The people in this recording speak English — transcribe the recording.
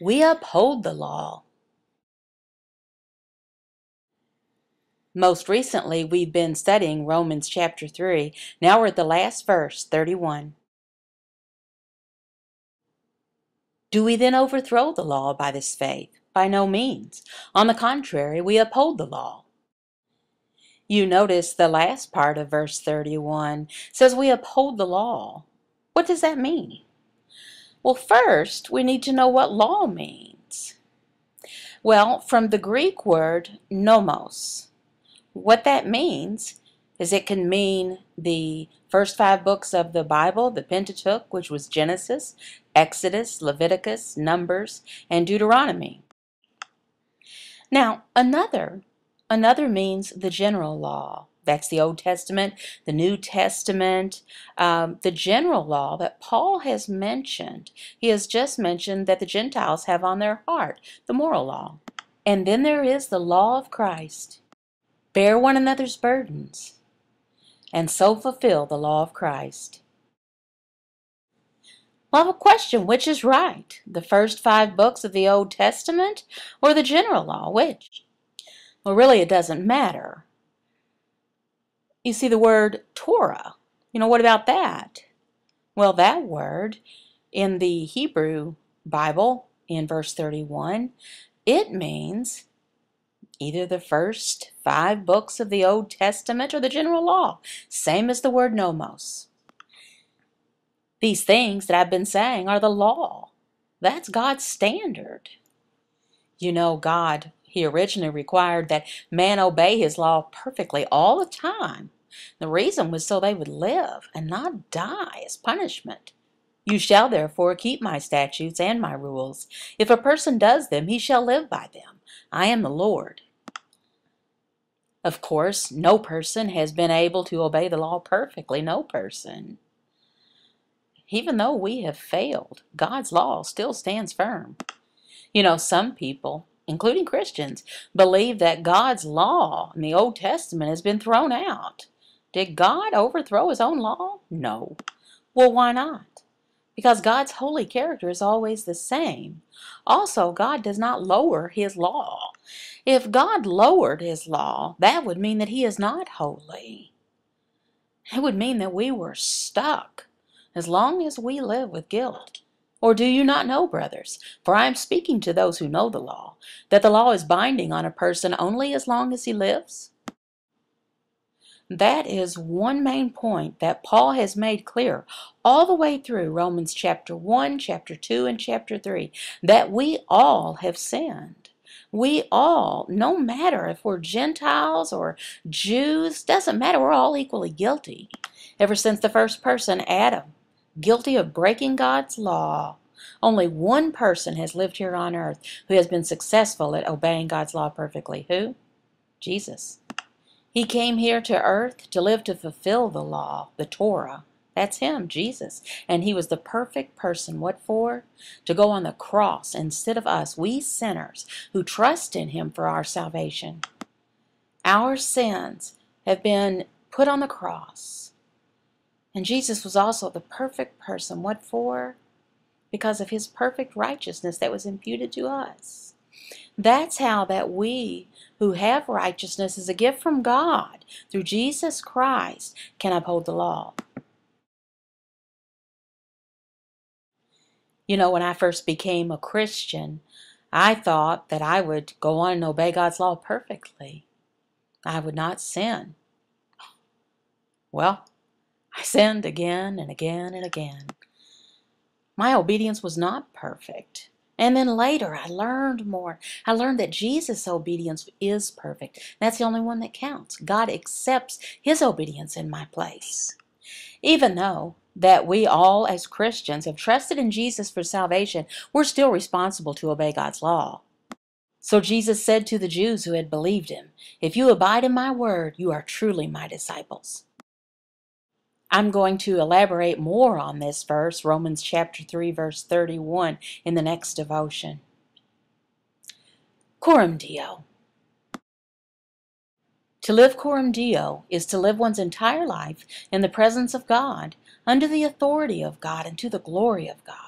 We uphold the law. Most recently, we've been studying Romans chapter 3. Now we're at the last verse, 31. Do we then overthrow the law by this faith? By no means. On the contrary, we uphold the law. You notice the last part of verse 31 says we uphold the law. What does that mean? Well, first, we need to know what law means. Well, from the Greek word nomos, what that means is it can mean the first 5 books of the Bible, the Pentateuch, which was Genesis, Exodus, Leviticus, Numbers, and Deuteronomy. Now, another means the general law. That's the Old Testament, the New Testament, the general law that Paul has mentioned. He has just mentioned that the Gentiles have on their heart, the moral law. And then there is the law of Christ. Bear one another's burdens, and so fulfill the law of Christ. Well, I have a question. Which is right? The first 5 books of the Old Testament or the general law? Which? Well, really, it doesn't matter. You see the word Torah. What about that? Well, that word in the Hebrew Bible, in verse 31, it means either the first 5 books of the Old Testament or the general law, same as the word nomos. These things that I've been saying are the law. That's God's standard. God, He originally required that man obey His law perfectly all the time. The reason was so they would live and not die as punishment. You shall therefore keep my statutes and my rules. If a person does them, he shall live by them. I am the Lord. Of course, no person has been able to obey the law perfectly, no person. Even though we have failed, God's law still stands firm. Some people, including Christians, believe that God's law in the Old Testament has been thrown out. Did God overthrow His own law? No. Well, why not? Because God's holy character is always the same. Also, God does not lower His law. If God lowered His law, that would mean that He is not holy. It would mean that we were stuck as long as we live with guilt. Or do you not know, brothers, for I am speaking to those who know the law, that the law is binding on a person only as long as he lives? That is one main point that Paul has made clear all the way through Romans chapter 1, chapter 2, and chapter 3, that we all have sinned. We all, no matter if we're Gentiles or Jews, doesn't matter, we're all equally guilty. Ever since the first person, Adam, guilty of breaking God's law. Only one person has lived here on earth who has been successful at obeying God's law perfectly. Who? Jesus. He came here to earth to live to fulfill the law, the Torah. That's Him, Jesus. And He was the perfect person. What for? To go on the cross instead of us, we sinners who trust in Him for our salvation. Our sins have been put on the cross. And Jesus was also the perfect person. What for? Because of His perfect righteousness that was imputed to us. That's how that we who have righteousness as a gift from God through Jesus Christ can uphold the law. When I first became a Christian, I thought that I would go on and obey God's law perfectly. I would not sin. Well, I sinned again and again and again. My obedience was not perfect. And then later I learned more. I learned that Jesus' obedience is perfect. That's the only one that counts. God accepts His obedience in my place. Even though that we all as Christians have trusted in Jesus for salvation, we're still responsible to obey God's law. So Jesus said to the Jews who had believed Him, "If you abide in my word, you are truly my disciples." I'm going to elaborate more on this verse, Romans chapter 3, verse 31, in the next devotion. Coram Deo. To live coram Deo is to live one's entire life in the presence of God, under the authority of God, and to the glory of God.